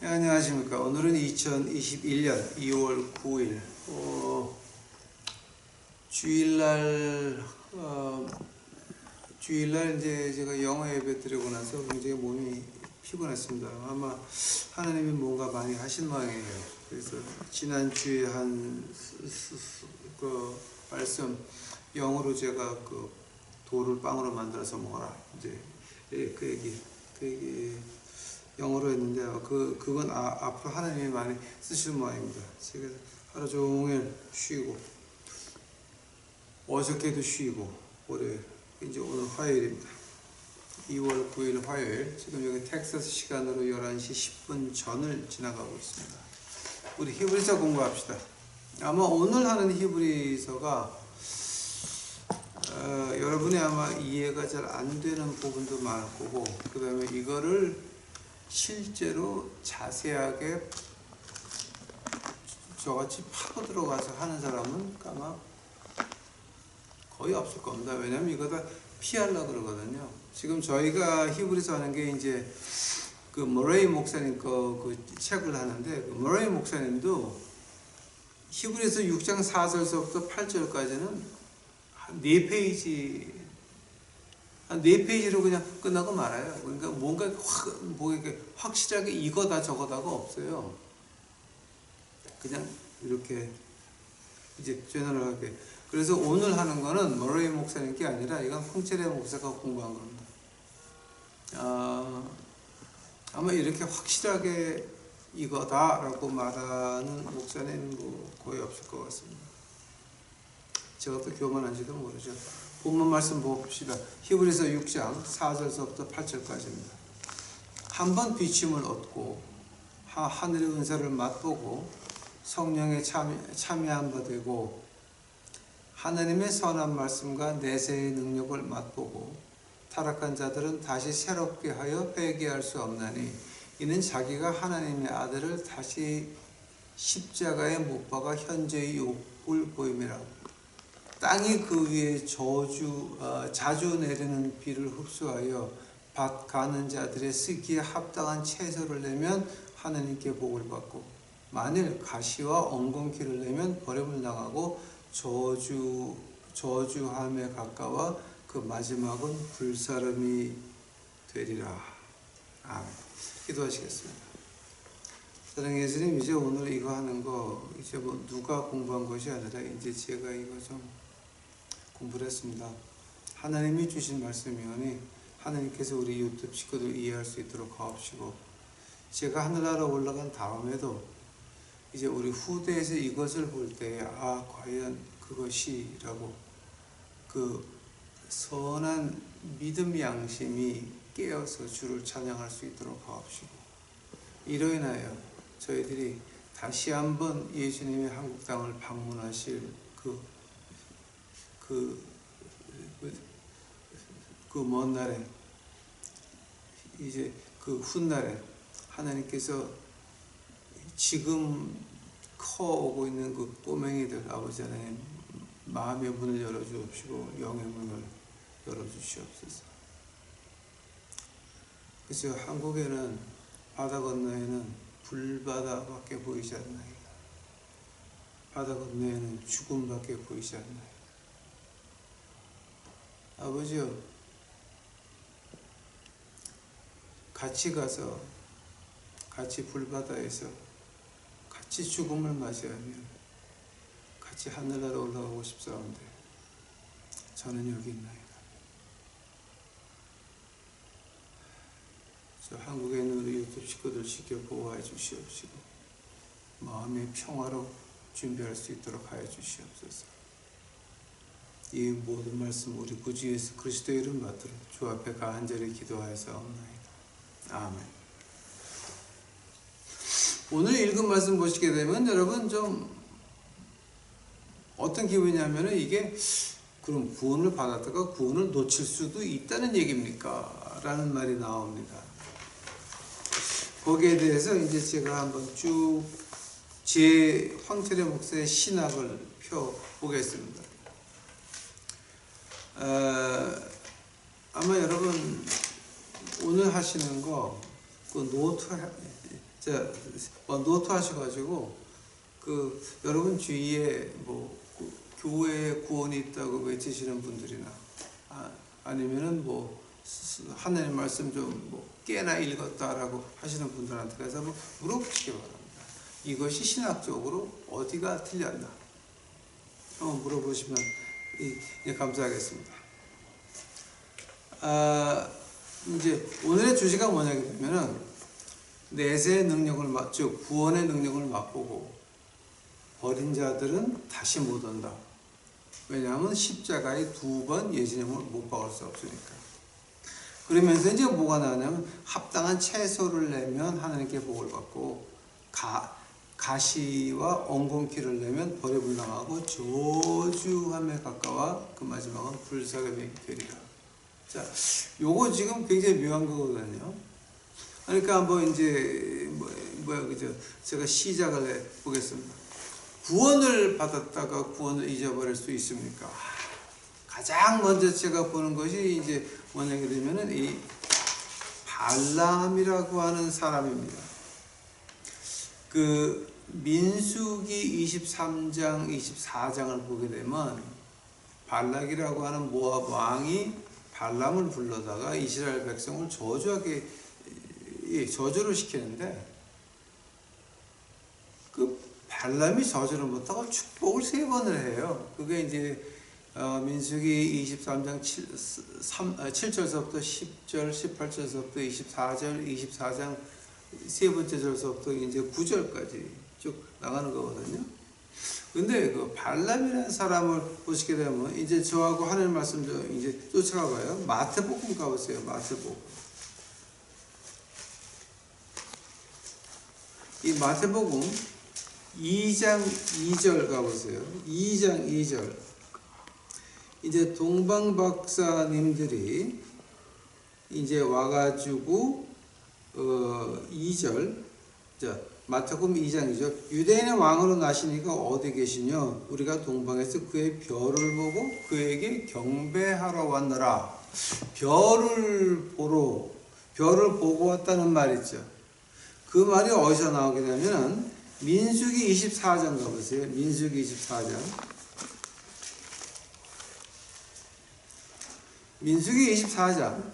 네, 안녕하십니까. 오늘은 2021년 2월 9일 주일날 주일날 이제 제가 영어 예배 드리고 나서 굉장히 몸이 피곤했습니다. 아마 하나님이 뭔가 많이 하신 모양이에요. 그래서 지난주에 그 말씀 영어로 제가 그 돌을 빵으로 만들어서 먹어라, 이제 그 얘기 영어로 했는데 그건 앞으로 하나님이 많이 쓰실 모양입니다. 제가 하루 종일 쉬고 어저께도 쉬고 월요일, 이제 오늘 화요일입니다. 2월 9일 화요일, 지금 여기 텍사스 시간으로 11시 10분 전을 지나가고 있습니다. 우리 히브리서 공부합시다. 아마 오늘 하는 히브리서가 여러분이 아마 이해가 잘 안 되는 부분도 많을 거고, 그 다음에 이거를 실제로 자세하게 저같이 파고 들어가서 하는 사람은 아마 거의 없을 겁니다. 왜냐면 이거 다 피하려고 그러거든요. 지금 저희가 히브리서 하는 게 이제 그 머레이 목사님 그 책을 하는데, 그 머레이 목사님도 히브리서 6장 4절서부터 8절까지는 한 4페이지로 그냥 끝나고 말아요. 그러니까 뭔가 확실하게 이거다 저거다가 없어요. 그냥 이렇게 이제 제너럴하게. 그래서 오늘 하는 거는 머레이 목사님 게 아니라 이건 홍철의 목사가 공부한 겁니다. 아마 이렇게 확실하게 이거다라고 말하는 목사님 뭐 거의 없을 것 같습니다. 제가 또 교만한지도 모르죠. 본문 말씀 봅시다. 히브리서 6장 4절서부터 8절까지입니다. 한번 비침을 얻고 하늘의 은사를 맛보고 성령에 참여한 바 되고 하나님의 선한 말씀과 내세의 능력을 맛보고 타락한 자들은 다시 새롭게 하여 회개할 수 없나니 이는 자기가 하나님의 아들을 다시 십자가에 못 박아 현재의 욕을 보임이라. 땅이 그 위에 자주 내리는 비를 흡수하여 밭 가는 자들의 쓰기에 합당한 채소를 내면 하나님께 복을 받고, 만일 가시와 엉겅퀴를 내면 버림을 당하고 저주함에 가까워 그 마지막은 불사름이 되리라. 아멘. 기도하시겠습니다. 사랑하는 예수님, 이제 오늘 이거 하는 거 이제 뭐 누가 공부한 것이 아니라 이제 제가 이거 좀 공부를 했습니다. 하나님이 주신 말씀이오니 하나님께서 우리 유튜브 식구들 이해할 수 있도록 하옵시고, 제가 하늘나라 올라간 다음에도 이제 우리 후대에서 이것을 볼 때에 과연 그것이라고 그 선한 믿음 양심이 깨어서 주를 찬양할 수 있도록 하옵시고, 이로 인하여 저희들이 다시 한번 예수님의 한국 땅을 방문하실 그 먼 날에, 이제 그 훗날에 하나님께서 지금 커오고 있는 그 꼬맹이들, 아버지 하나님 마음의 문을 열어주옵시고 영의 문을 열어주시옵소서. 그래서 한국에는 바다 건너에는 불바다밖에 보이지 않나이다. 바다 건너에는 죽음밖에 보이지 않나이다. 아버지요, 같이 가서 같이 불바다에서 같이 죽음을 맞이하며 같이 하늘나라 올라가고 싶사온데 저는 여기 있나이다. 저 한국에 있는 우리 유튜브 식구들 지켜 보호하여 주시옵시고 마음의 평화로 준비할 수 있도록 하여 주시옵소서. 이 모든 말씀 우리 구주 예수 그리스도의 이름 받들어 주 앞에 간절히 기도하여사옵나이다. 아멘. 오늘 읽은 말씀 보시게 되면 여러분 좀 어떤 기분이냐면은 이게 그럼 구원을 받았다가 구원을 놓칠 수도 있다는 얘기입니까? 라는 말이 나옵니다. 거기에 대해서 이제 제가 한번 쭉 제 황철의 목사의 신학을 펴보겠습니다. 아마 여러분 오늘 하시는 거 그 노트 자, 노트 하셔가지고 여러분 주위에 교회에 구원이 있다고 외치시는 분들이나 아니면은 하나님 말씀 좀 꽤나 읽었다라고 하시는 분들한테 가서 물어보시기 바랍니다. 이것이 신학적으로 어디가 틀렸나 한번 물어보시면 감사하겠습니다. 이제 오늘의 주제가 뭐냐 하면은 내세의 능력을 즉 구원의 능력을 맛보고 버린 자들은 다시 못 온다. 왜냐하면 십자가에 2번 예수님을 못 박을 수 없으니까. 그러면서 이제 뭐가 나냐면 합당한 채소를 내면 하나님께 복을 받고 가시와 엉겅퀴를 내면 벌에 불당하고 저주함에 가까워 그 마지막은 불사름이 되리라. 자, 요거 지금 굉장히 묘한 거거든요. 그러니까 한번 이제 그죠? 제가 시작을 해 보겠습니다. 구원을 받았다가 구원을 잊어버릴 수 있습니까? 가장 먼저 제가 보는 것이 이제 뭐냐게 되면은 이 발람이라고 하는 사람입니다. 민수기 23장, 24장을 보게 되면 발락이라고 하는 모압 왕이 발람을 불러다가 이스라엘 백성을 저주를 시키는데 발람이 저주를 못하고 축복을 3번을 해요. 그게 이제 민수기 23장 7절서부터 10절, 18절서부터 24절, 24장 3번째 절서부터 이제 9절까지 쭉 나가는 거거든요. 근데 발람이라는 사람을 보시게 되면 이제 저하고 하나님 말씀 좀 이제 쫓아가 봐요. 마태복음 가보세요. 마태복음. 이 마태복음 2장 2절 가보세요. 2장 2절. 이제 동방박사님들이 이제 와가지고 2절. 자, 마태복음 2장 2절. 유대인의 왕으로 나시니까 어디 계시냐? 우리가 동방에서 그의 별을 보고 그에게 경배하러 왔노라. 별을 보고 왔다는 말이죠. 그 말이 어디서 나오게 되면 민수기 24장 가보세요. 민수기 24장. 민수기 24장.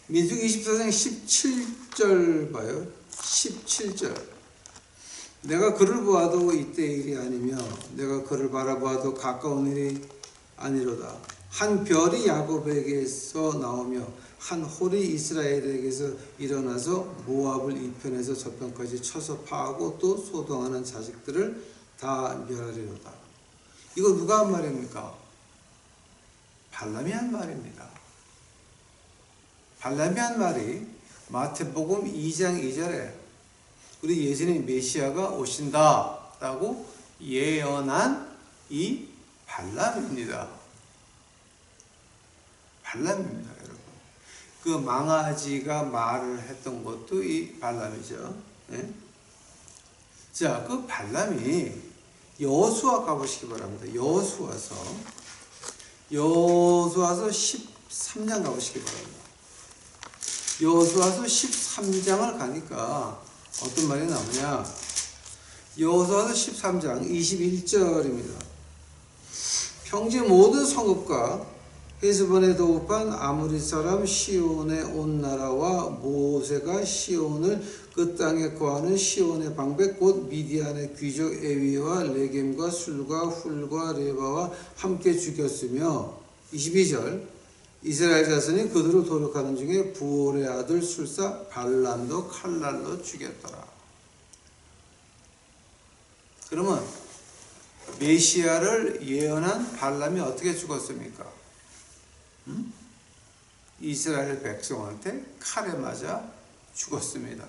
민수기 24장 17절 봐요. 17절. 내가 그를 보아도 이때 일이 아니며 내가 그를 바라보아도 가까운 일이 아니로다. 한 별이 야곱에게서 나오며 한 홀이 이스라엘에게서 일어나서 모압을 이편에서 저편까지 쳐서 파하고 또 소동하는 자식들을 다 멸하리로다. 이거 누가 한 말입니까? 발람이 한 말입니다. 발람이 한 말이 마태복음 2장 2절에 우리 예수님 메시아가 오신다 라고 예언한 이 발람입니다. 발람입니다, 여러분. 그 망아지가 말을 했던 것도 이 발람이죠. 예? 자, 그 발람이 여호수아 가보시기 바랍니다. 여호수아서 13장 가보시기 바랍니다. 여호수아서 13장을 가니까 어떤 말이 나오냐? 여호수아서 13장 21절입니다. 평지 모든 성읍과 헤스본에 도읍한 아무리 사람 시온의 온 나라와 모세가 시온을 그 땅에 거하는 시온의 방백 곧 미디안의 귀족 에위와 레겜과 술과 훌과 레바와 함께 죽였으며 22절 이스라엘 자손이 그들을 도륙하는 중에 부올의 아들 술사 발람도 칼날로 죽였더라. 그러면 메시아를 예언한 발람이 어떻게 죽었습니까? 이스라엘 백성한테 칼에 맞아 죽었습니다.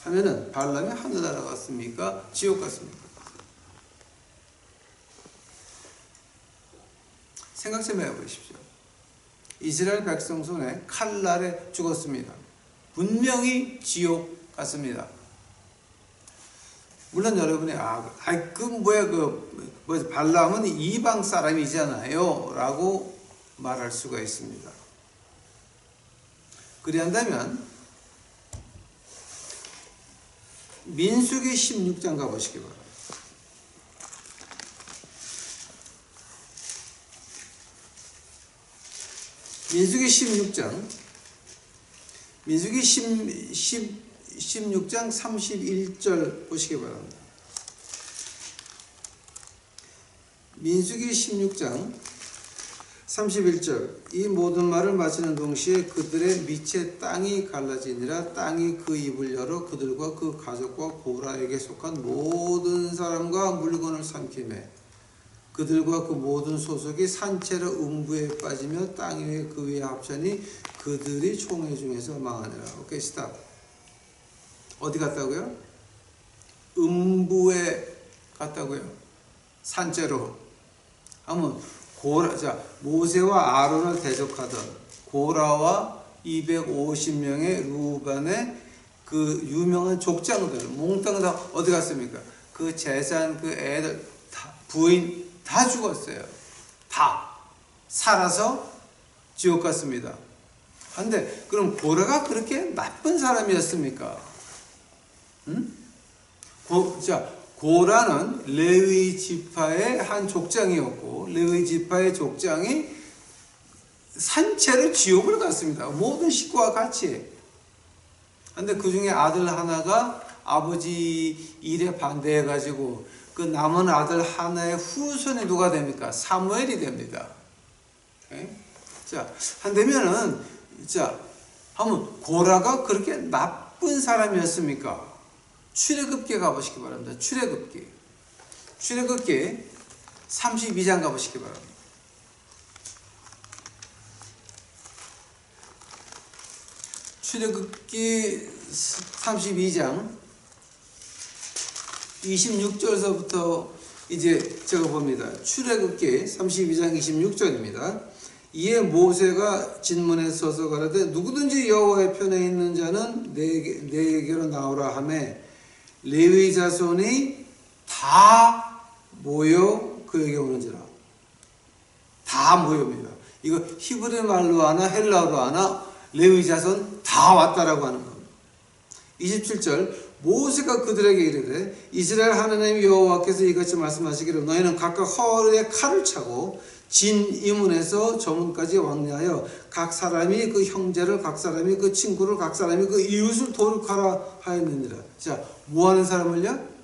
하면은 발람이 하늘나라 갔습니까? 지옥 갔습니까? 생각 좀 해보십시오. 이스라엘 백성 손에 칼날에 죽었습니다. 분명히 지옥 갔습니다. 물론 여러분이 발람은 이방 사람이잖아요 라고 말할 수가 있습니다. 그리한다면 민수기 16장 가보시기 바랍니다. 민수기 16장 16장 31절 보시기 바랍니다. 민수기 16장 31절 이 모든 말을 마치는 동시에 그들의 밑에 땅이 갈라지니라. 땅이 그 입을 열어 그들과 그 가족과 고라에게 속한 모든 사람과 물건을 삼키매 그들과 그 모든 소속이 산채로 음부에 빠지며 땅 위에 그 위에 합천이 그들이 총회 중에서 망하니라. 오케이, 스탑. 어디 갔다고요? 음부에 갔다고요. 산채로. 하면 모세와 아론을 대적하던 고라와 250명의 루반의 그 유명한 족장들 몽땅 다 어디 갔습니까? 그 재산 그 애들 부인 다 죽었어요. 다 살아서 지옥 갔습니다. 근데 그럼 고라가 그렇게 나쁜 사람이었습니까? 고라는 레위 지파의 한 족장이었고 레위 지파의 족장이 산채로 지옥을 갔습니다. 모든 식구와 같이. 근데 그 중에 아들 하나가 아버지 일에 반대해가지고 그 남은 아들 하나의 후손이 누가 됩니까? 사무엘이 됩니다. 자, 한다면은, 한번 고라가 그렇게 나쁜 사람이었습니까? 출애굽기에 가보시기 바랍니다. 출애굽기 32장 가보시기 바랍니다. 출애굽기 32장 26절서부터 이제 제가 봅니다. 출애굽기 32장 26절입니다. 이에 모세가 진문에 서서 가라되 누구든지 여호와의 편에 있는 자는 내게로 나오라 하매 레위 자손이 다 모여 그에게 오는지라. 다 모여입니다. 이거 히브리 말로 하나 헬라어로 하나 레위 자손 다 왔다라고 하는 겁니다. 27절 모세가 그들에게 이르되 이스라엘 하나님 여호와께서 이같이 말씀하시기를 너희는 각각 허리에 칼을 차고 진 이문에서 저문까지 왕래하여 각 사람이 그 형제를 각 사람이 그 친구를 각 사람이 그 이웃을 도륙하라 하였느니라. 자, 뭐하는 사람을요?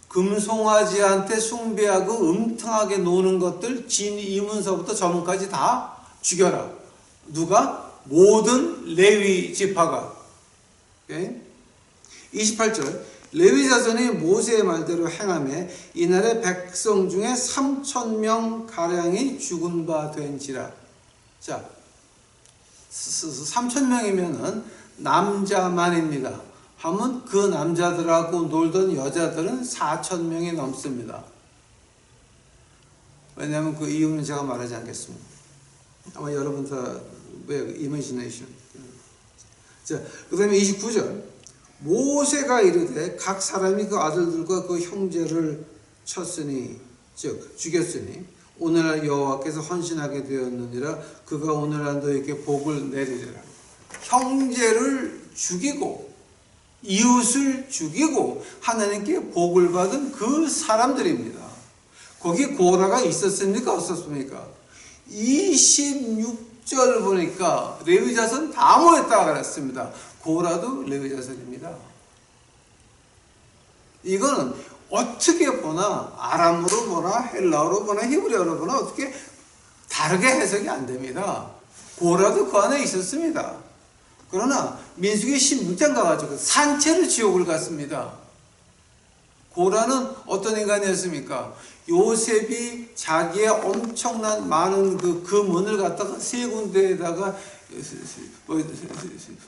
금송아지한테 숭배하고 음탕하게 노는 것들 진 이문서부터 저문까지 다 죽여라. 누가? 모든 레위 지파가. 오케이? 28절 레위 자손이 모세의 말대로 행하며 이날에 백성 중에 3,000명 가량이 죽은 바 된지라. 자, 3,000명이면은 남자만입니다. 하면 그 남자들하고 놀던 여자들은 4,000명이 넘습니다. 왜냐하면 그 이유는 제가 말하지 않겠습니다. 아마 여러분 다 imagination. 자, 그 다음에 29절 모세가 이르되 각 사람이 그 아들들과 그 형제를 쳤으니 즉 죽였으니 오늘날 여호와께서 헌신하게 되었느니라. 그가 오늘날 너에게 복을 내리리라. 형제를 죽이고 이웃을 죽이고 하나님께 복을 받은 그 사람들입니다. 거기 고라가 있었습니까? 없었습니까? 26절 보니까 레위 자손 다 모였다고 그랬습니다. 고라도 레위 자손입니다. 이거는 어떻게 보나 아람어로 보나 헬라어로 보나 히브리어로 보나 어떻게 다르게 해석이 안 됩니다. 고라도 그 안에 있었습니다. 그러나 민수기 16장 가가지고 산채로 지옥을 갔습니다. 고라는 어떤 인간이었습니까? 요셉이 자기의 엄청난 많은 그 금은을 갖다가 세 군데에다가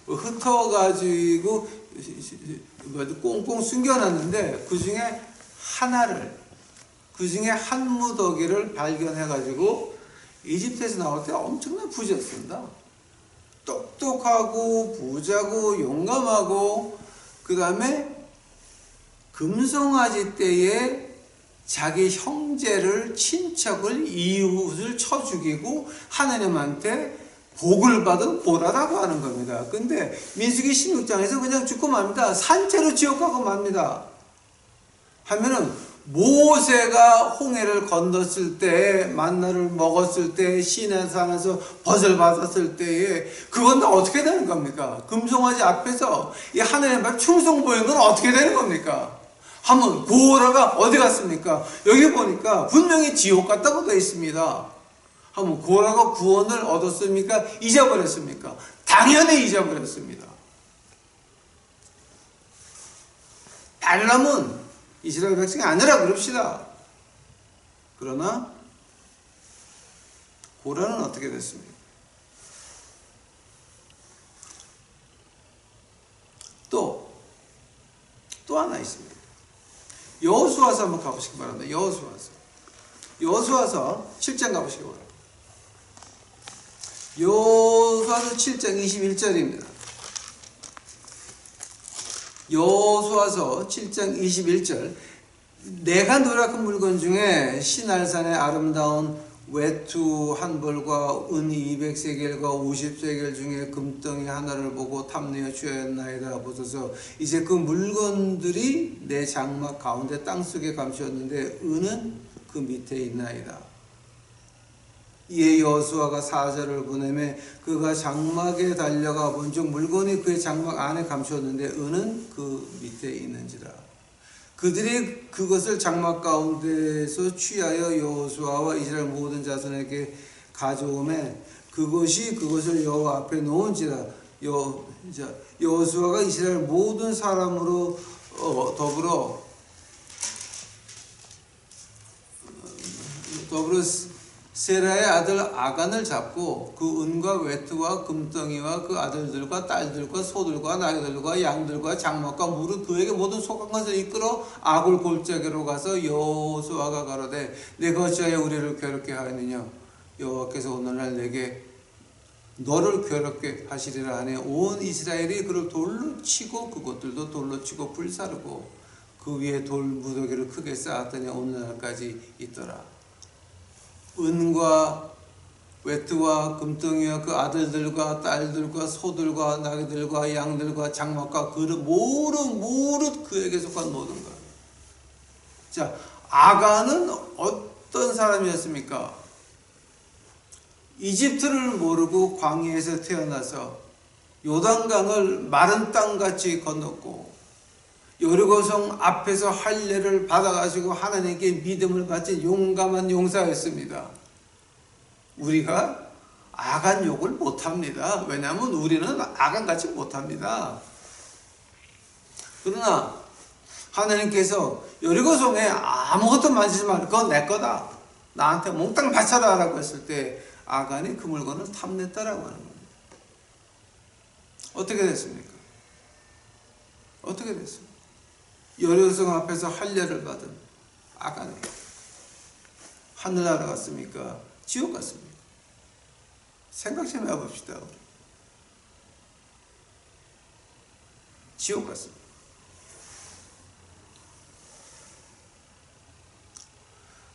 흩어가지고 꽁꽁 숨겨놨는데 그 중에 하나를, 그 중에 한 무더기를 발견해가지고 이집트에서 나올 때 엄청난 부자였습니다. 똑똑하고 부자고 용감하고 그 다음에 금송아지 때에 자기 형제를 친척을 이웃을 쳐 죽이고 하나님한테 복을 받은 고라라고 하는 겁니다. 근데 민수기 16장에서 그냥 죽고 맙니다. 산채로 지옥 가고 맙니다. 하면은 모세가 홍해를 건넜을 때, 만나를 먹었을 때, 시내산에서 벗을 받았을 때에 그건 다 어떻게 되는 겁니까? 금송아지 앞에서 이 하나님 앞에 충성 보이는 건 어떻게 되는 겁니까? 하면 고라가 어디 갔습니까? 여기 보니까 분명히 지옥 갔다고 되어 있습니다. 하면 고라가 구원을 얻었습니까? 잊어버렸습니까? 당연히 잊어버렸습니다. 발람은 이스라엘 백성이 아니라 그럽시다. 그러나 고라는 어떻게 됐습니까? 또 하나 있습니다. 여호수아서 한번 가보시기 바랍니다. 여호수아서 7장 가보시기 바랍니다. 여호수아서 7장 21절입니다. 여호수아서 7장 21절 내가 노력한 물건 중에 시날산의 아름다운 외투 한 벌과 은 200세겔과 50세겔 중에 금덩이 하나를 보고 탐내어 주었나이다. 보소서 이제 그 물건들이 내 장막 가운데 땅속에 감추었는데 은은 그 밑에 있나이다. 이에 여호수아가 사자를 보내매 그가 장막에 달려가 본즉 물건이 그의 장막 안에 감추었는데 은은 그 밑에 있는지라. 그들이 그것을 장막 가운데서 취하여 여호수아와 이스라엘 모든 자손에게 가져오매 그것을 여호와 앞에 놓은지라. 여호수아가 이스라엘 모든 사람으로 더불어 세라의 아들 아간을 잡고 그 은과 외투와 금덩이와 그 아들들과 딸들과 소들과 나귀들과 양들과 장막과 무릇 그에게 모든 속한 것을 이끌어 아굴 골짜기로 가서 여호수아가 가로되 내가 어찌하여 우리를 괴롭게 하였느냐. 여호와께서 오늘날 내게 너를 괴롭게 하시리라 하네. 온 이스라엘이 그를 돌로 치고 그것들도 돌로 치고 불사르고 그 위에 돌 무더기를 크게 쌓았더니 오늘날까지 있더라. 은과 외투와 금덩이와 그 아들들과 딸들과 소들과 나귀들과 양들과 장막과 그릇 무릇 그에게 속한 모든 것. 자, 아간은 어떤 사람이었습니까? 이집트를 모르고 광야에서 태어나서 요단강을 마른 땅같이 건넜고 여리고성 앞에서 할례를 받아가지고 하나님께 믿음을 바친 용감한 용사였습니다. 우리가 아간 욕을 못합니다. 왜냐하면 우리는 아간같이 못합니다. 그러나 하나님께서 여리고성에 아무것도 만지지 말고 그건 내 거다. 나한테 몽땅 바쳐라 라고 했을 때 아간이 그 물건을 탐냈다라고 하는 겁니다. 어떻게 됐습니까? 어떻게 됐습니까? 여리고성 앞에서 할례를 받은 아간이 하늘나라 갔습니까? 지옥 갔습니까? 생각 좀 해봅시다. 우리. 지옥 갔습니다.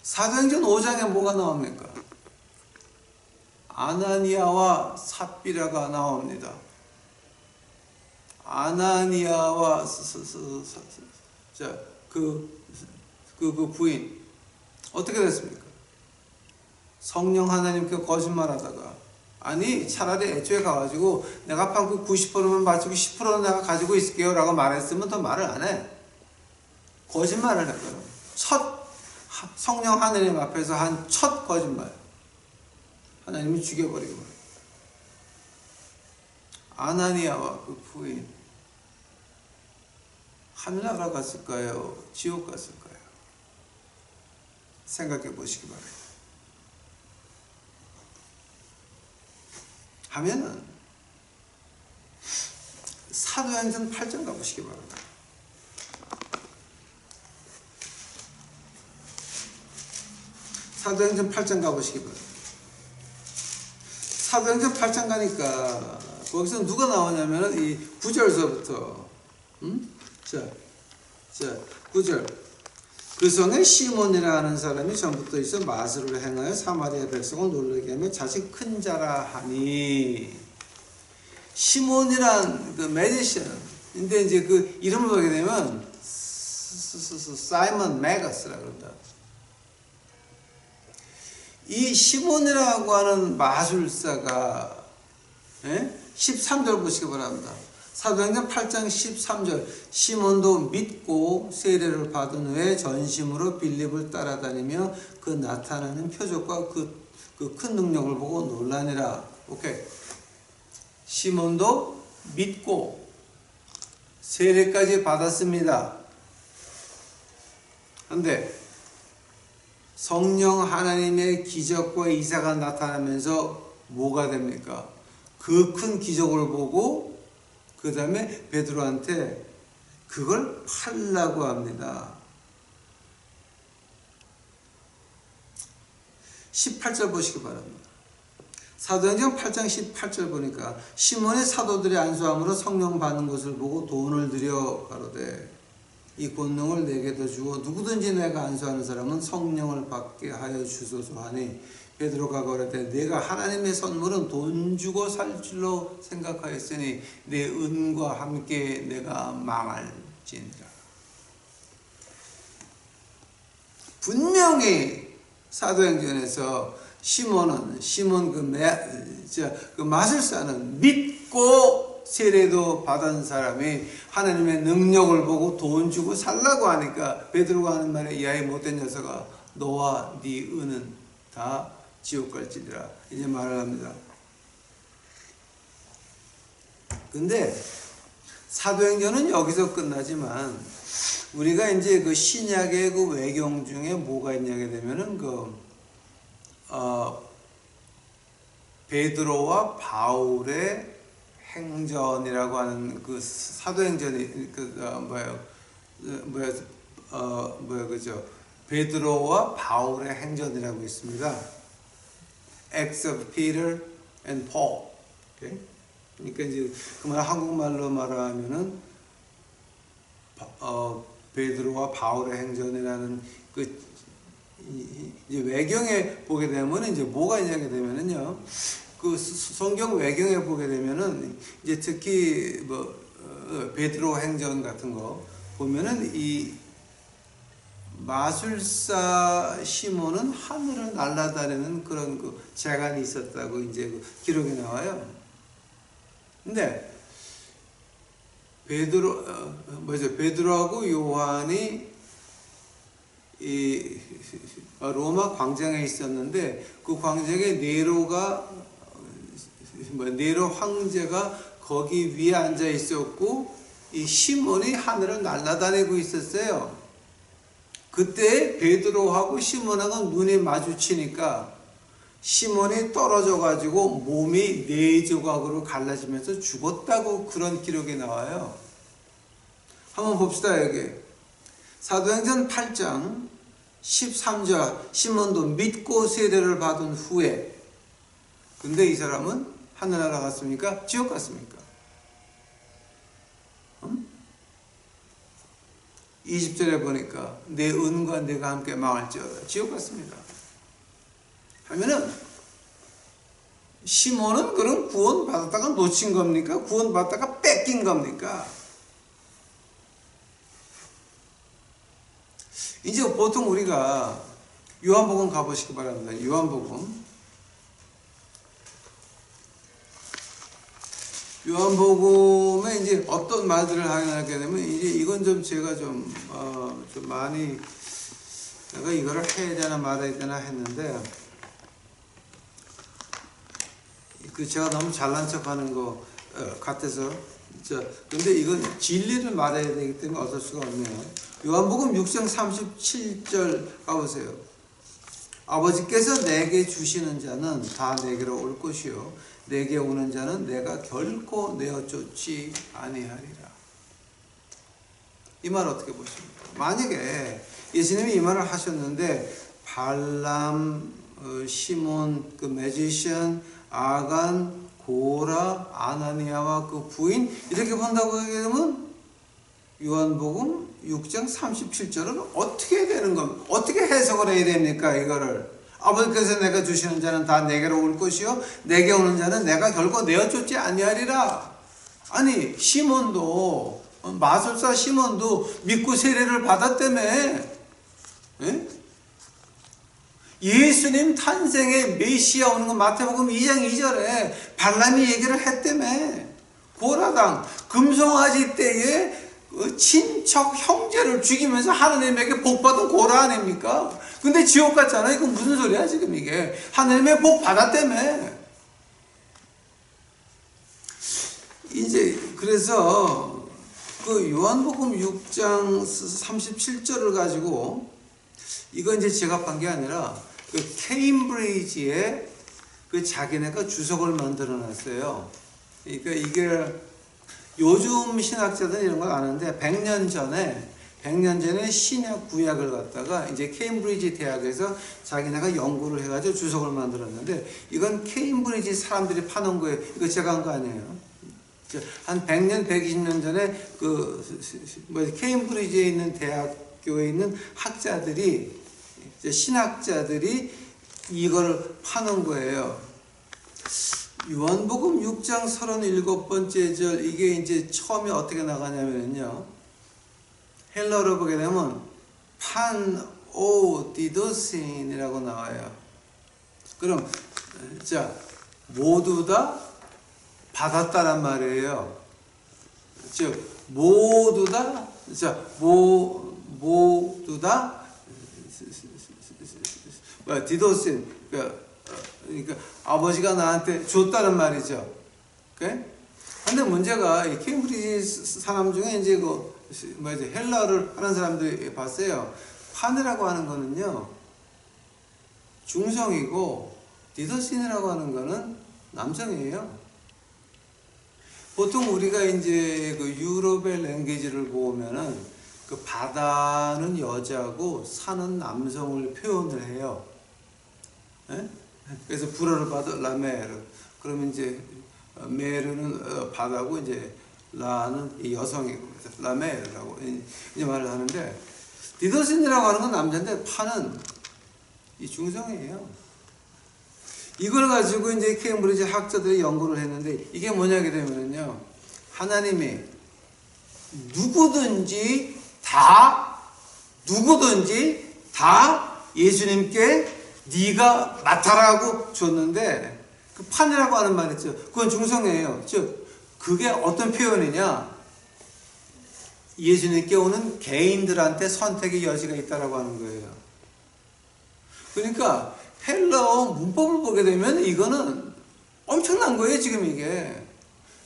사도행전 5장에 뭐가 나옵니까? 아나니아와 삽비라가 나옵니다. 아나니아와 그 부인 어떻게 됐습니까? 성령 하나님께 거짓말하다가 아니 차라리 애초에 가가지고 내가 판그 90%만 바치고 10%는 내가 가지고 있을게요 라고 말했으면 더 말을 안 해. 거짓말을 했거든. 첫 성령 하나님 앞에서 한 첫 거짓말. 하나님이 죽여버리고 아나니아와 그 부인 하늘나라 갔을까요? 지옥 갔을까요? 생각해 보시기 바랍니다. 하면은 사도행전 8장 가보시기 바랍니다. 사도행전 8장 가보시기 바랍니다. 사도행전 8장 가니까 거기서 누가 나오냐면 이 9절서부터 자 9절 그 성에 시몬이라 하는 사람이 전부터 있어 마술을 행하여 사마리아 백성을 놀라게 하며 자식 큰 자라 하니. 시몬이란 그 매지션인데 이제 그 이름을 보게 되면 사이먼 메가스라 그런다. 이 시몬이라고 하는 마술사가 13절 보시기 바랍니다. 사도행전 8장 13절 시몬도 믿고 세례를 받은 후에 전심으로 빌립을 따라다니며 그 나타나는 표적과 그 큰 능력을 보고 놀라니라. 오케이. 시몬도 믿고 세례까지 받았습니다. 그런데 성령 하나님의 기적과 이사가 나타나면서 뭐가 됩니까? 그 큰 기적을 보고 그 다음에 베드로한테 그걸 팔라고 합니다. 18절 보시기 바랍니다. 사도행전 8장 18절 보니까 시몬의 사도들이 안수함으로 성령 받는 것을 보고 돈을 들여 가로되 이 권능을 내게도 주어 누구든지 내가 안수하는 사람은 성령을 받게 하여 주소서 하니 베드로가 거르되 내가 하나님의 선물은 돈 주고 살 줄로 생각하였으니 내 은과 함께 내가 망할지니라. 분명히 사도행전에서 시몬 그 마술사는 믿고 세례도 받은 사람이 하나님의 능력을 보고 돈 주고 살라고 하니까 베드로가 하는 말에 이 아이 못된 녀석아 너와 네 은은 다 지옥 갈지니라 이제 말을 합니다. 근데 사도행전은 여기서 끝나지만 우리가 이제 그 신약의 그 외경 중에 뭐가 있냐게 되면은 베드로와 바울의 행전이라고 하는 그 사도행전이 그죠? 베드로와 바울의 행전이라고 있습니다. Acts of Peter and Paul. Okay? 그러니까 이제 그말 한국말로 말하면은 베드로와 바울의 행전이라는 그 이제 외경에 보게 되면 이제 뭐가 있냐게 되면은요. 그 성경 외경에 보게 되면은 이제 특히 베드로 행전 같은 거 보면은 이 마술사 시몬은 하늘을 날아다니는 그런 그 재간이 있었다고 이제 그 기록이 나와요. 근데 베드로하고 요한이 이 로마 광장에 있었는데 그 광장에 네로 황제가 거기 위에 앉아 있었고 이 시몬이 하늘을 날아다니고 있었어요. 그때 베드로하고 시몬하고 눈이 마주치니까 시몬이 떨어져 가지고 몸이 4조각으로 갈라지면서 죽었다고 그런 기록이 나와요. 한번 봅시다. 여기 사도행전 8장 13절 시몬도 믿고 세례를 받은 후에 근데 이 사람은 하늘나라 갔습니까? 지옥 갔습니까? 20절에 보니까 내 은과 내가 함께 망할지어다. 지옥 갔습니다. 하면은 시몬은 그럼 구원 받았다가 놓친 겁니까? 구원 받다가 뺏긴 겁니까? 이제 보통 우리가 요한복음 가보시기 바랍니다. 요한복음에 이제 어떤 말들을 하게 되면 이제 이건 좀 제가 좀 많이 내가 이거를 해야 되나 말아야 되나 했는데 그 제가 너무 잘난 척하는 거 같아서 근데 이건 진리를 말해야 되기 때문에 어쩔 수가 없네요. 요한복음 6장 37절 가보세요. 아버지께서 내게 주시는 자는 다 내게로 올 것이요 내게 오는 자는 내가 결코 내어쫓지 아니하리라. 이 말 어떻게 보십니까? 만약에 예수님이 이 말을 하셨는데 발람, 시몬, 그 매지션, 아간, 고라, 아나니아와 그 부인 이렇게 본다고 하게 되면 요한복음 6장 37절은 어떻게 되는 겁니까? 어떻게 해석을 해야 됩니까? 이거를 아버지께서 내가 주시는 자는 다 내게로 올 것이요 내게 오는 자는 내가 결코 내어 쫓지 아니하리라. 아니 시몬도 마술사 시몬도 믿고 세례를 받았다며. 예? 예수님 탄생의 메시아 오는 거 마태복음 2장 2절에 발람이 얘기를 했다며. 고라당 금송아지 때에 친척 형제를 죽이면서 하느님에게 복받은 고라 아닙니까? 근데 지옥 갔잖아. 이거 무슨 소리야 지금 이게. 하느님의 복 받았다며. 이제 그래서 그 요한복음 6장 37절을 가지고 이건 이제 제가 판 게 아니라 그 케임브리지에 그 자기네가 주석을 만들어 놨어요. 그러니까 이게 요즘 신학자들은 이런 걸 아는데 100년 전에 신약 구약을 갖다가 이제 케임브리지 대학에서 자기네가 연구를 해가지고 주석을 만들었는데 이건 케임브리지 사람들이 파는 거예요. 이거 제가 한 거 아니에요. 한 100년, 120년 전에 케임브리지에 있는 대학교에 있는 학자들이 신학자들이 이거를 파는 거예요. 요한복음 6장 37번째 절 이게 이제 처음에 어떻게 나가냐면요. 헬러로 보게 되면 판오디도신이라고 나와요. 그럼 자 모두 다 받았다란 말이에요. 즉 모두 다 모두 다 디도신 그러니까 아버지가 나한테 줬다는 말이죠. 그런데 문제가 이 케임브리지 사람 중에 이제 헬라를 하는 사람들이 봤어요. 판이라고 하는 거는요 중성이고 디도신이라고 하는 거는 남성이에요. 보통 우리가 이제 그 유럽의 랭귀지를 보면은 그 바다는 여자고 산은 남성을 표현을 해요. 예? 그래서 불어를 봐도 라메르. 그러면 이제 메르는 바다고 이제 라는 여성이고 라메르라고 이제 말을 하는데 디도신이라고 하는 건 남자인데 파는 이 중성이에요. 이걸 가지고 이제 케임브리지 학자들이 연구를 했는데 이게 뭐냐 되면은요 하나님이 누구든지 다 예수님께 네가 맡아라고 줬는데 그 판이라고 하는 말 있죠. 그건 중성이에요. 즉 그게 어떤 표현이냐 예수님께 오는 개인들한테 선택의 여지가 있다라고 하는 거예요. 그러니까 헬라어 문법을 보게 되면 이거는 엄청난 거예요. 지금 이게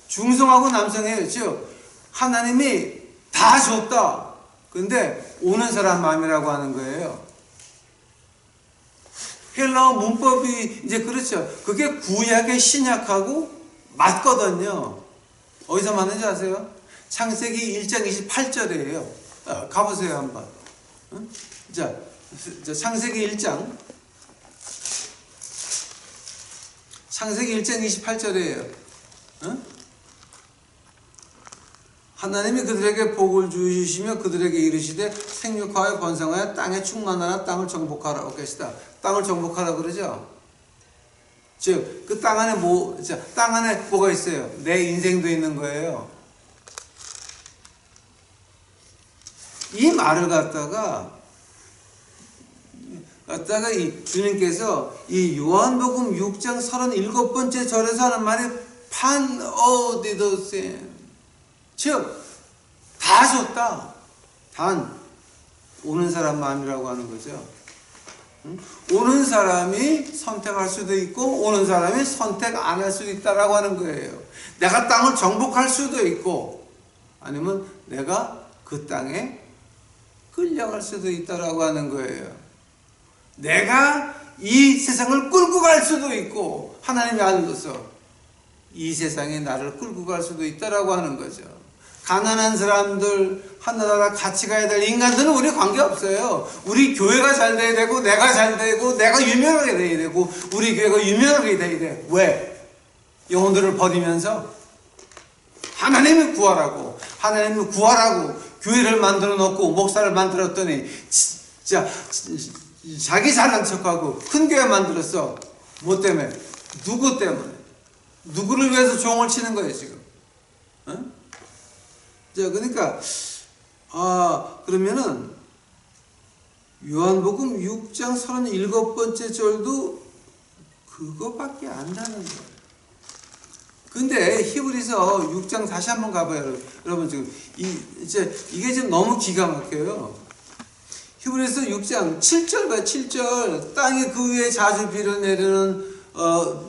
중성하고 남성이에요. 즉 하나님이 다 줬다. 근데 오는 사람 마음이라고 하는 거예요. 헬라어 문법이 이제 그렇죠. 그게 구약의 신약하고 맞거든요. 어디서 맞는지 아세요? 창세기 1장 28절이에요. 가보세요 한번. 자 창세기 1장 28절이에요. 하나님이 그들에게 복을 주시며 그들에게 이르시되 생육하여 번성하여 땅에 충만하라 땅을 정복하라고 계시다. 땅을 정복하라 그러죠. 즉 그 땅 안에 땅 안에 뭐가 있어요? 내 인생도 있는 거예요. 이 말을 갖다가 이 주님께서 이 요한복음 6장 37번째 절에서 하는 말이 판오디도신 즉 다 줬다. 단 오는 사람 마음이라고 하는 거죠. 오는 사람이 선택할 수도 있고 오는 사람이 선택 안 할 수도 있다라고 하는 거예요. 내가 땅을 정복할 수도 있고 아니면 내가 그 땅에 끌려갈 수도 있다라고 하는 거예요. 내가 이 세상을 끌고 갈 수도 있고 하나님이 알고서 이 세상에 나를 끌고 갈 수도 있다라고 하는 거죠. 가난한 사람들 하나나라 같이 가야 될 인간들은 우리 관계없어요. 우리 교회가 잘 돼야 되고 내가 잘 되고 내가 유명하게 돼야 되고 우리 교회가 유명하게 돼야 돼. 왜? 영혼들을 버리면서 하나님이 구하라고 교회를 만들어 놓고 목사를 만들었더니 진짜 자기 잘난 척하고 큰 교회 만들었어. 뭐 때문에? 누구 때문에? 누구를 위해서 종을 치는 거예요 지금? 어? 자, 그러니까 그러면은 요한복음 6장 37번째 절도 그거밖에 안 나는 거예요. 근데 히브리서 6장 다시 한번 가봐요. 여러분 지금 이게 지금 너무 기가 막혀요. 히브리서 6장 7절 봐. 7절 땅이 그 위에 자주 비를 내리는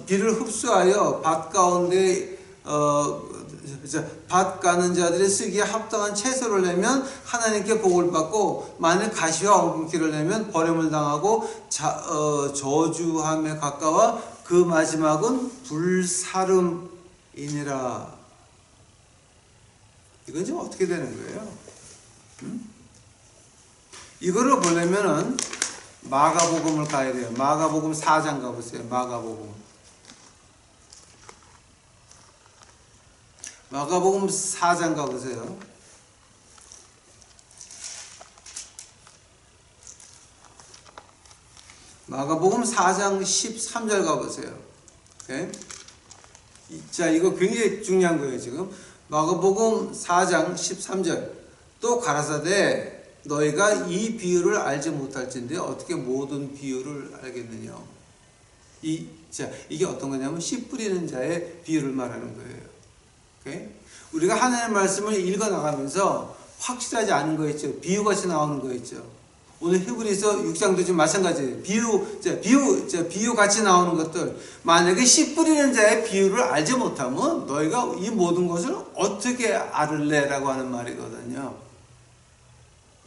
비를 흡수하여 밭 가운데 밭 가는 자들의 쓰기에 합당한 채소를 내면 하나님께 복을 받고, 만일 가시와 엉겅퀴를 내면 버림을 당하고 저주함에 가까워 그 마지막은 불사름이니라. 이건 지금 어떻게 되는 거예요? 이거를 보려면은 마가복음을 가야 돼요. 마가복음 4장 가보세요. 마가복음 4장 가보세요. 마가복음 4장 13절 가보세요. 오케이? 자, 이거 굉장히 중요한 거예요 지금. 마가복음 4장 13절. 또 가라사대 너희가 이 비유를 알지 못할진데 어떻게 모든 비유를 알겠느냐. 이게 어떤 거냐면 씨 뿌리는 자의 비유를 말하는 거예요. 오케이? 우리가 하나님의 말씀을 읽어 나가면서 확실하지 않은 거 있죠. 비유같이 나오는 거 있죠. 오늘 히브리서 6장도 좀 마찬가지예요. 비유 같이 나오는 것들. 만약에 씨 뿌리는 자의 비유를 알지 못하면 너희가 이 모든 것을 어떻게 알을래? 라고 하는 말이거든요.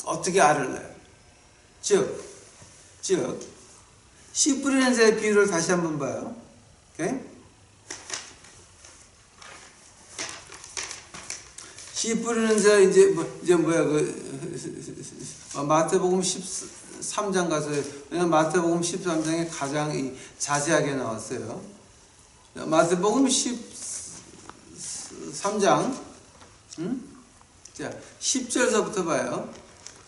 어떻게 알을래? 즉, 씨 뿌리는 자의 비유를 다시 한번 봐요. 오케이? 씨 뿌리는 자, 마태복음 13장 가서, 왜냐면 마태복음 13장에 가장 자세하게 나왔어요. 마태복음 13장, 자, 10절서부터 봐요.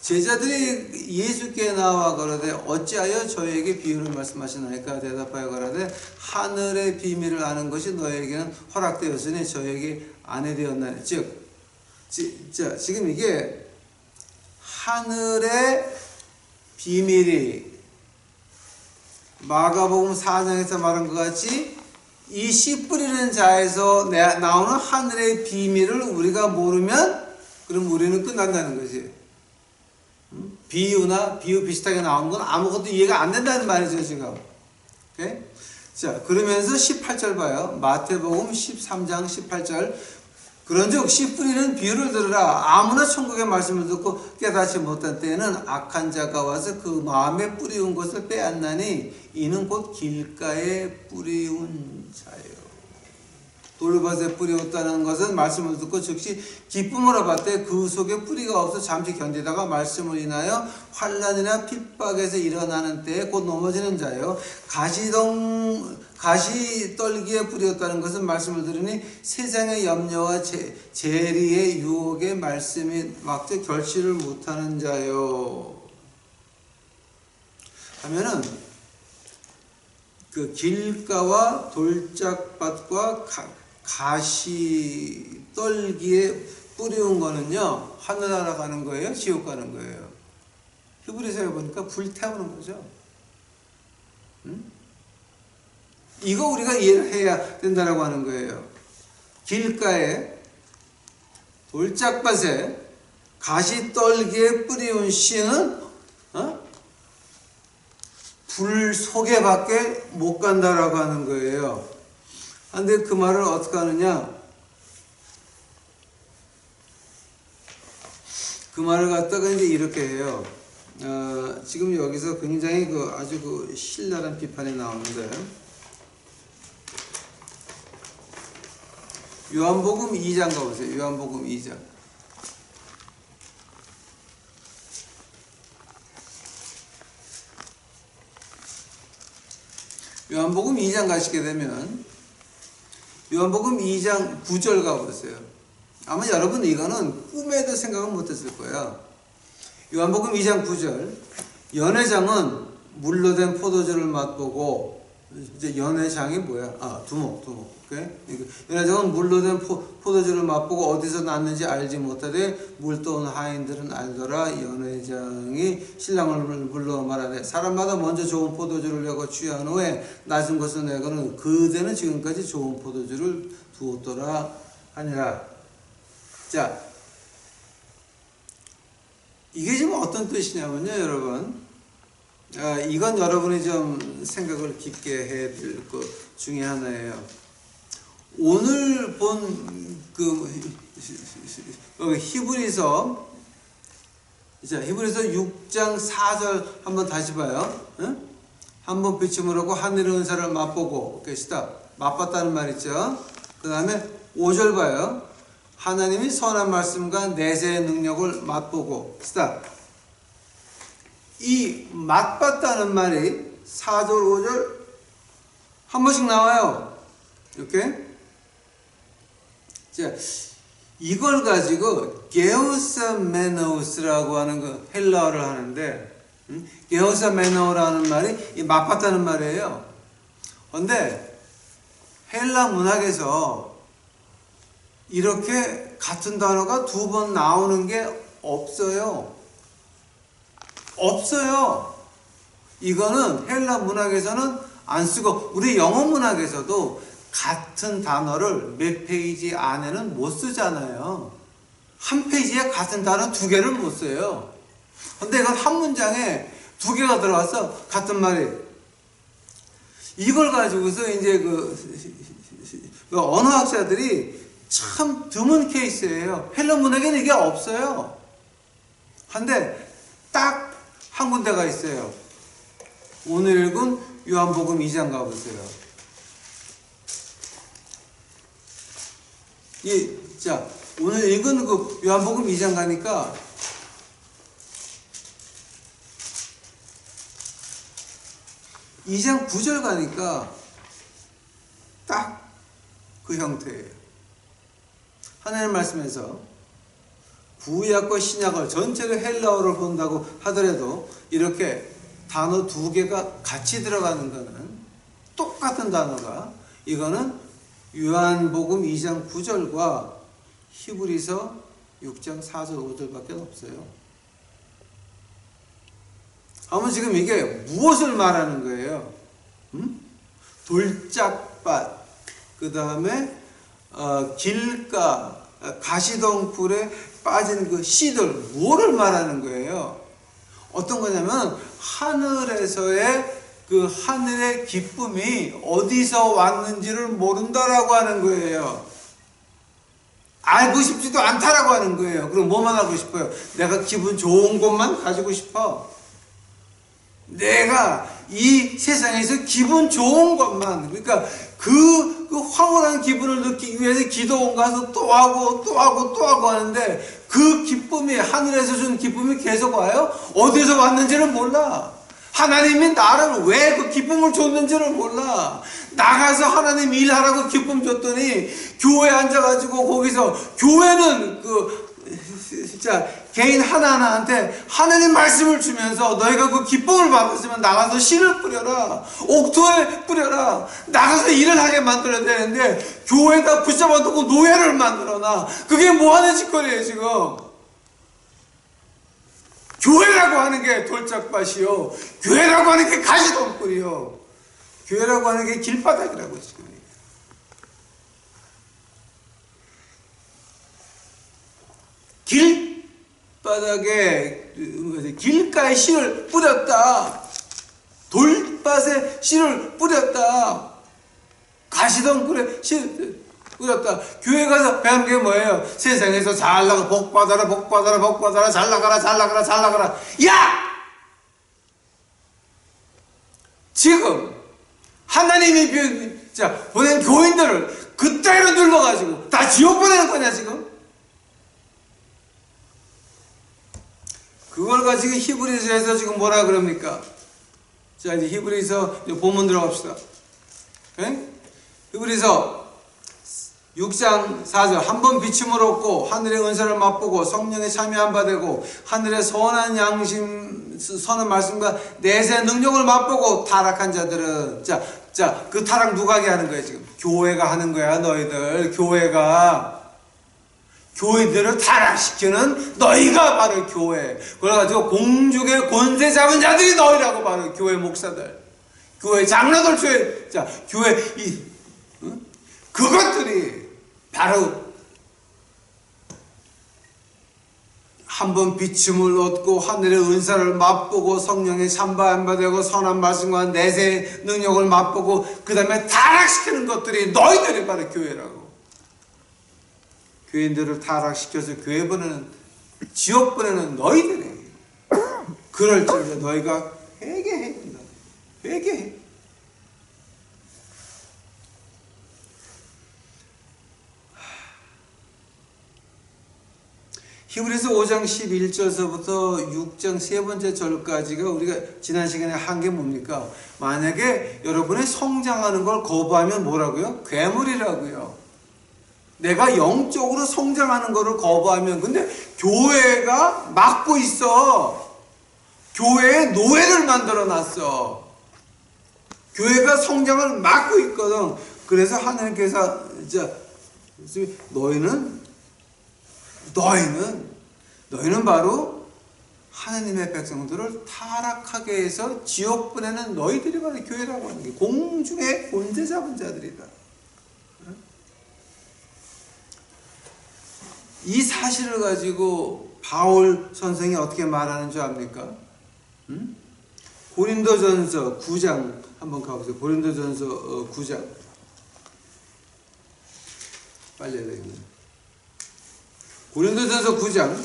제자들이 예수께 나와 가로되 어찌하여 저에게 비유를 말씀하시나이까? 대답하여 가로되 하늘의 비밀을 아는 것이 너에게는 허락되었으니 저에게 아니 되었나니. 지금 이게 하늘의 비밀이 마가복음 4장에서 말한 것 같이 이 씨 뿌리는 자에서 나오는 하늘의 비밀을 우리가 모르면 그럼 우리는 끝난다는 거지. 비유 비슷하게 나오는 건 아무것도 이해가 안 된다는 말이죠 지금. 오케이? 자, 그러면서 18절 봐요. 마태복음 13장 18절. 그런즉 씨 뿌리는 비유를 들으라. 아무나 천국의 말씀을 듣고 깨닫지 못한 때에는 악한 자가 와서 그 마음에 뿌리운 것을 빼앗나니 이는 곧 길가에 뿌리운 자예요. 돌밭에 뿌리었다는 것은 말씀을 듣고 즉시 기쁨으로 받되 그 속에 뿌리가 없어 잠시 견디다가 말씀을 인하여 환난이나 핍박에서 일어나는 때에 곧 넘어지는 자예요. 가시떨기에 뿌리었다는 것은 말씀을 들으니 세상의 염려와 재리의 유혹에 말씀이 막지 결실을 못하는 자요. 하면은 그 길가와 돌짝밭과 가시떨기에 뿌리운 거는요, 하늘나라 가는 거예요? 지옥 가는 거예요? 히브리서에 보니까 불태우는 거죠. 이거 우리가 이해를 해야 된다라고 하는 거예요. 길가에 돌짝밭에 가시떨기에 뿌리운 씨는 불 속에밖에 못 간다라고 하는 거예요. 근데 그 말을 어떻게 하느냐? 그 말을 갖다가 이제 이렇게 해요. 지금 여기서 굉장히 아주 신랄한 비판이 나오는데, 요한복음 2장 가보세요. 요한복음 2장. 요한복음 2장 가시게 되면 요한복음 2장 9절 가보세요. 아마 여러분 이거는 꿈에도 생각은 못했을 거예요. 요한복음 2장 9절, 연회장은 물로 된 포도주를 맛보고, 이제 연회장이 뭐야? 두목. 오케이? 연회장은 물로 된 포도주를 맛보고 어디서 났는지 알지 못하되 물 떠온 하인들은 알더라. 연회장이 신랑을 불러 말하되 사람마다 먼저 좋은 포도주를 내고 취한 후에 낮은 것을 내고는 그대는 지금까지 좋은 포도주를 두었더라 하니라. 자, 이게 지금 어떤 뜻이냐면요, 여러분. 이건 여러분이 좀 생각을 깊게 해야 될 것 중에 하나예요. 오늘 본 히브리서 6장 4절 한번 다시 봐요. 응? 한번 비침을 하고 하늘의 은사를 맛보고 계시다. 맛봤다는 말 있죠. 그 다음에 5절 봐요. 하나님이 선한 말씀과 내세의 능력을 맛보고 쓰다. 이 맛봤다는 말이 4절, 5절 한 번씩 나와요. 이렇게. 자, 이걸 가지고 게오사메노스라고 하는 그 헬라어를 하는데, 게오사메노라는 말이 이 맛봤다는 말이에요. 그런데 헬라 문학에서 이렇게 같은 단어가 두 번 나오는 게 없어요. 이거는 헬라 문학에서는 안 쓰고, 우리 영어 문학에서도 같은 단어를 몇 페이지 안에는 못 쓰잖아요. 한 페이지에 같은 단어 두 개를 못 써요. 근데 이건 한 문장에 두 개가 들어가서 같은 말이. 이걸 가지고서 이제 그 언어학자들이 참 드문 케이스예요. 헬라 문학에는 이게 없어요. 근데 딱 한 군데가 있어요. 오늘 읽은 요한복음 2장 가보세요. 자, 오늘 읽은 그 요한복음 2장 가니까 이 장 9절 가니까 딱 그 형태예요. 하나님 말씀에서 구약과 신약을 전체를 헬라어를 본다고 하더라도 이렇게 단어 두 개가 같이 들어가는 거는 똑같은 단어가, 이거는 요한복음 2장 9절과 히브리서 6장 4절 5절밖에 없어요. 아마 지금 이게 무엇을 말하는 거예요? 돌짝밭, 그 다음에 길가, 가시덩굴에 빠진 그 씨들, 뭐를 말하는 거예요? 어떤 거냐면 하늘에서의 그 하늘의 기쁨이 어디서 왔는지를 모른다라고 하는 거예요. 알고 싶지도 않다라고 하는 거예요. 그럼 뭐만 하고 싶어요? 내가 기분 좋은 것만 가지고 싶어. 내가 이 세상에서 기분 좋은 것만, 그러니까 그 황홀한 기분을 느끼기 위해서 기도원 가서 또 하고 하는데, 그 기쁨이, 하늘에서 준 기쁨이 계속 와요? 어디서 왔는지를 몰라. 하나님이 나를 왜 그 기쁨을 줬는지를 몰라. 나가서 하나님 일하라고 기쁨 줬더니 교회에 앉아가지고 거기서, 교회는 진짜 개인 하나하나한테 하나님 말씀을 주면서 너희가 그 기쁨을 받았으면 나가서 씨를 뿌려라, 옥토에 뿌려라, 나가서 일을 하게 만들어야 되는데 교회에다 붙잡아두고 노예를 만들어놔. 그게 뭐하는 짓거리예요 지금. 교회라고 하는 게 돌짝밭이요, 교회라고 하는 게 가시덤불이요, 교회라고 하는 게 길바닥이라고 지금. 길바닥에, 길가에 씨를 뿌렸다, 돌밭에 씨를 뿌렸다, 가시덩굴에 씨를 뿌렸다. 교회 가서 배우는 게 뭐예요? 세상에서 잘 나가, 복 받아라, 잘 나가라. 야! 지금 하나님이 보낸 교인들을 그따위로 눌러가지고 다 지옥 보내는 거냐 지금? 그걸 가지고 히브리서에서 지금 뭐라 그럽니까? 자, 이제 히브리서 본문 들어갑시다. 네? 히브리서 6장 4절 한번 비춤을 얻고 하늘의 은사를 맛보고 성령에 참여한 바 되고 하늘의 선한 양심 선한 말씀과 내세 능력을 맛보고 타락한 자들은 그 타락 누가 하게 하는 거야 지금? 교회가 하는 거야. 너희들 교회들을 타락시키는 너희가 바로 교회. 그래가지고 공중의 권세 잡은 자들이 너희라고. 바로 교회 목사들, 교회 장로들, 교회 그것들이 바로 한번 비춤을 얻고 하늘의 은사를 맛보고 성령에 참여한 바 되고 선한 말씀과 내세 능력을 맛보고 그 다음에 타락시키는 것들이 너희들이 바로 교회라고. 교인들을 타락시켜서 교회 보내는, 지옥 보내는 너희들이. 그럴 적에 너희가 회개해야 된다. 회개해. 히브리서 5장 11절서부터 6장 세 번째 절까지가 우리가 지난 시간에 한 게 뭡니까? 만약에 여러분의 성장하는 걸 거부하면 뭐라고요? 괴물이라고요. 내가 영적으로 성장하는 거를 거부하면, 근데 교회가 막고 있어. 교회에 노예를 만들어 놨어. 교회가 성장을 막고 있거든. 그래서 하나님께서 너희는 바로 하나님의 백성들을 타락하게 해서 지옥 보내는 너희들이 바로 교회라고 하는 게, 공중의 권세 잡은 자들이다. 이 사실을 가지고 바울 선생이 어떻게 말하는 줄 압니까? 고린도전서 9장 한번 가보세요. 고린도전서 9장. 빨리 해야 되겠네. 고린도전서 9장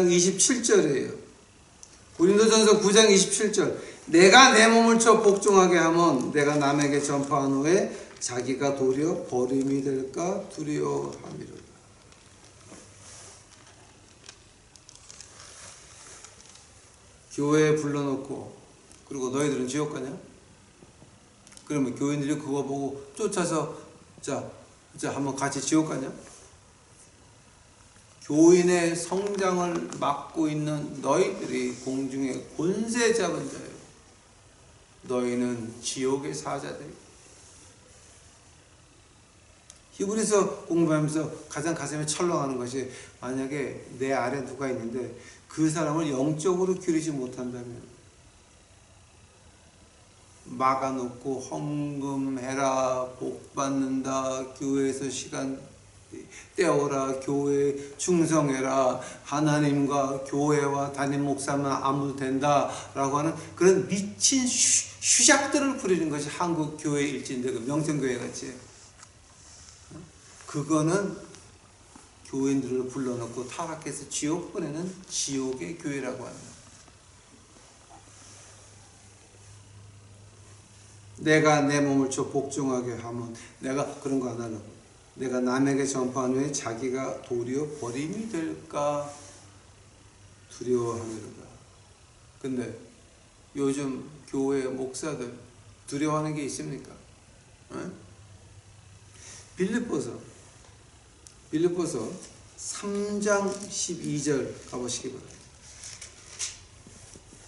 27절이에요. 고린도전서 9장 27절. 내가 내 몸을 쳐 복종하게 하면 내가 남에게 전파한 후에 자기가 도리어 버림이 될까 두려워함이로다. 교회에 불러놓고 그리고 너희들은 지옥 가냐? 그러면 교인들이 그거 보고 쫓아서 자 한번 같이 지옥 가냐? 교인의 성장을 막고 있는 너희들이 공중의 권세 잡은 자예요. 너희는 지옥의 사자들이다. 히브리서 공부하면서 가장 가슴에 철렁하는 것이, 만약에 내 아래 누가 있는데 그 사람을 영적으로 기르지 못한다면, 막아놓고 헌금해라, 복받는다, 교회에서 시간 떼어라, 교회에 충성해라, 하나님과 교회와 담임 목사만 아무도 된다 라고 하는 그런 미친 휴작들을 부리는 것이 한국 교회 일진데, 그 명성교회 같이. 그거는 교인들을 불러놓고 타락해서 지옥 보내는 지옥의 교회라고 합니다. 내가 내 몸을 쳐 복종하게 하면, 내가 그런 거 안 하려고, 내가 남에게 전파한 후에 자기가 도리어 버림이 될까 두려워하느라. 근데 요즘 교회 목사들 두려워하는 게 있습니까? 빌립보서 3장 12절 가보시기 바랍니다.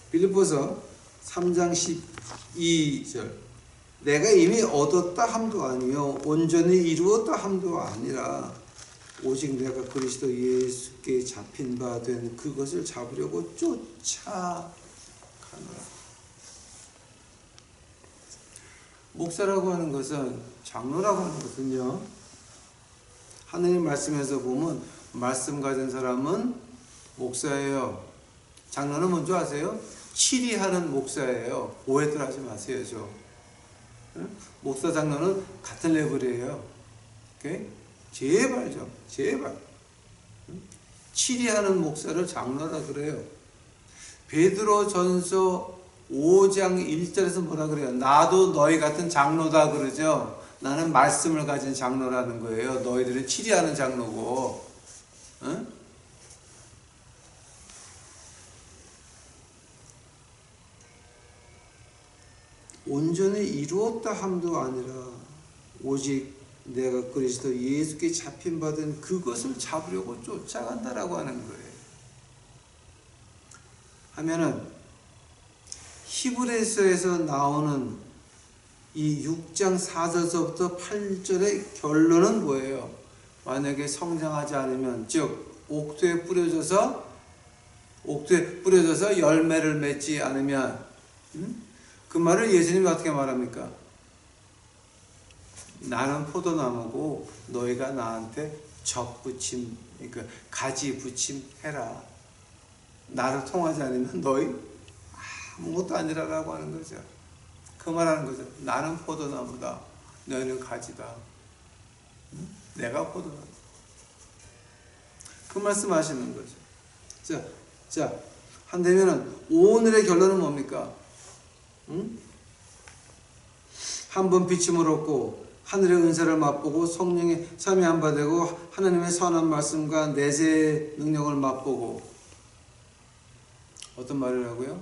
빌립보서 3장 12절. 내가 이미 얻었다 함도 아니요 온전히 이루었다 함도 아니라 오직 내가 그리스도 예수께 잡힌 바 된 그것을 잡으려고 쫓아가노라. 목사라고 하는 것은, 장로라고 하는 것은요, 하느님 말씀에서 보면 말씀 가진 사람은 목사예요. 장로는 뭔지 아세요? 치리하는 목사예요. 오해들 하지 마세요. 목사 장로는 같은 레벨이에요. 오케이? 제발 치리하는 목사를 장로라 그래요. 베드로전서 5장 1절에서 뭐라 그래요? 나도 너희 같은 장로다 그러죠. 나는 말씀을 가진 장로라는 거예요. 너희들은 치리하는 장로고. 온전히 이루었다 함도 아니라 오직 내가 그리스도 예수께 잡힌 바된 그것을 잡으려고 쫓아간다라고 하는 거예요. 하면은 히브리서에서 나오는 이 6장 4절서부터 8절의 결론은 뭐예요? 만약에 성장하지 않으면, 즉 옥토에 뿌려져서 열매를 맺지 않으면, 그 말을 예수님이 어떻게 말합니까? 나는 포도나무고 너희가 나한테 접붙임, 그러니까 가지 붙임 해라. 나를 통하지 않으면 너희 아무것도 아니라라고 하는 거죠. 그 말하는 거죠. 나는 포도나무다. 너희는 가지다. 내가 포도나무. 그 말씀 하시는 거죠. 자, 한다면은 오늘의 결론은 뭡니까? 한 번 비침을 얻고 하늘의 은사를 맛보고 성령의 참여한 바 되고 하나님의 선한 말씀과 내세의 능력을 맛보고, 어떤 말이라고요?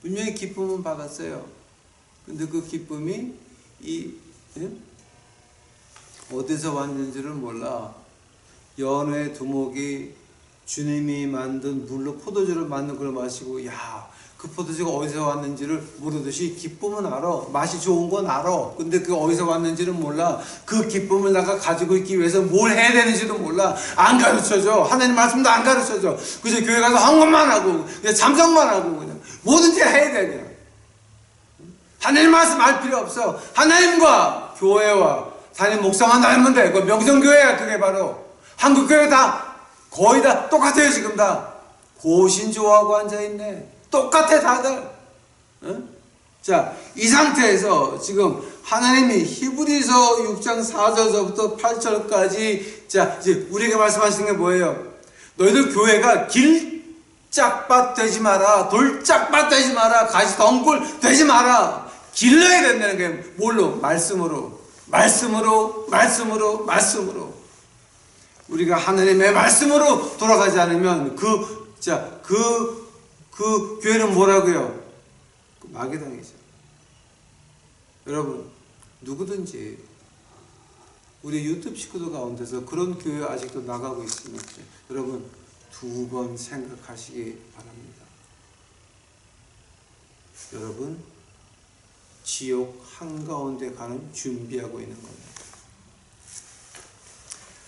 분명히 기쁨은 받았어요. 근데 그 기쁨이 어디서 왔는지를 몰라. 연회 두목이 주님이 만든 물로 포도주를 만든 걸 마시고, 그 포도주가 어디서 왔는지를 모르듯이 기쁨은 알아. 맛이 좋은 건 알아. 근데 그 어디서 왔는지는 몰라. 그 기쁨을 내가 가지고 있기 위해서 뭘 해야 되는지도 몰라. 안 가르쳐줘. 하나님 말씀도 안 가르쳐줘. 그저 교회 가서 헌금만 하고 그냥 잠성만 하고 그냥 뭐든지 해야 돼. 그냥 하나님 말씀 알 필요 없어. 하나님과 교회와 담임 목사만 알면 돼. 그 명성교회야. 그게 바로 한국교회 다 거의 다 똑같아요. 지금 다 고신조하고 앉아있네. 똑같아 다들. 자, 이 상태에서 지금 하나님이 히브리서 6장 4절서부터 8절까지 자, 이제 우리에게 말씀하시는 게 뭐예요? 너희들 교회가 길짝밭 되지 마라. 돌짝밭 되지 마라. 가시덩굴 되지 마라. 길러야 된다는 게 뭘로? 말씀으로. 우리가 하나님의 말씀으로 돌아가지 않으면 그 교회는 뭐라고요? 마귀당이죠. 여러분, 누구든지 우리 유튜브 식구들 가운데서 그런 교회 아직도 나가고 있으면 여러분 2번 생각하시기 바랍니다. 여러분, 지옥 한가운데 가는 준비하고 있는 겁니다.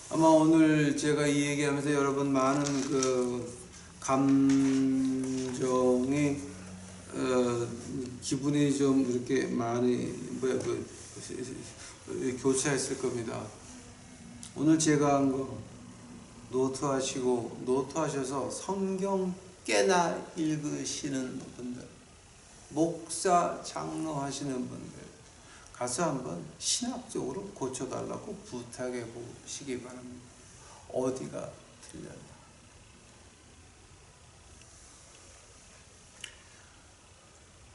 아마 오늘 제가 이 얘기하면서 여러분 많은 그 감정이 기분이 좀 이렇게 많이 교차했을 겁니다. 오늘 제가 한 거 노트하셔서 성경 꽤나 읽으시는 분들, 목사 장로 하시는 분들 가서 한번 신학적으로 고쳐달라고 부탁해 보시기 바랍니다. 어디가 틀렸나?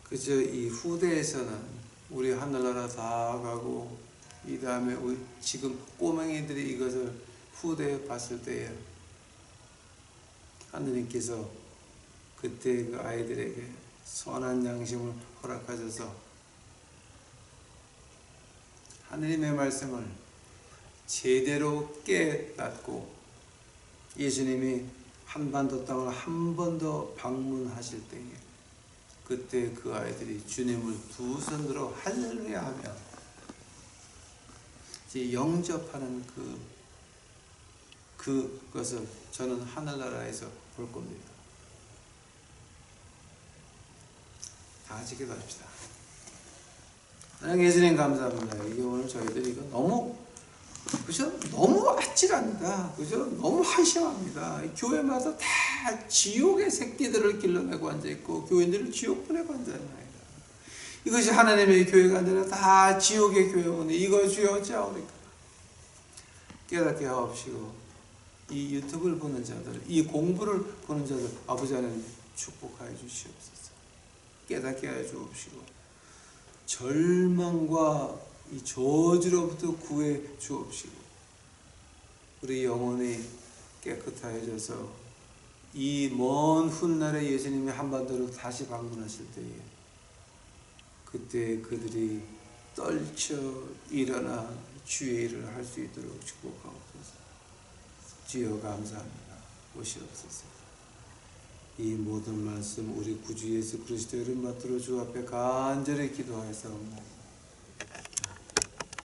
그저 이 후대에서는 우리 하늘나라 다 가고 이 다음에 우리 지금 꼬맹이들이 이것을 후대에 봤을 때에 하느님께서 그때 그 아이들에게 선한 양심을 허락하셔서 하느님의 말씀을 제대로 깨닫고 예수님이 한반도 땅을 한 번 더 방문하실 때에 그때 그 아이들이 주님을 두 손 들어 할렐루야 하며 이제 영접하는 그것을 저는 하늘나라에서 볼 겁니다. 다 같이 기도합시다. 하나님 예수님 감사합니다. 이게 오늘 저희들이 이거 너무 아찔합니다. 너무 한심합니다. 교회마다 다 지옥의 새끼들을 길러내고 앉아있고 교인들을 지옥 보내고 앉아있나이다. 이것이 하나님의 교회가 아니라 다 지옥의 교회오니 이거 주여 어찌하오리까. 깨닫게 하옵시고 이 유튜브를 보는 자들, 이 공부를 보는 자들 아버지 하나님 축복하여 주시옵소서. 깨닫게 하여 주옵시고 절망과 이 저주로부터 구해 주옵시고 우리 영혼이 깨끗하여져서 이 먼 훗날에 예수님이 한반도로 다시 방문하실 때에 그때 그들이 떨쳐 일어나 주의 일을 할 수 있도록 축복하옵소서. 주여 감사합니다. 오시옵소서. 이 모든 말씀 우리 구주 예수 그리스도 이름 받들어 주 앞에 간절히 기도하였사옵나이다.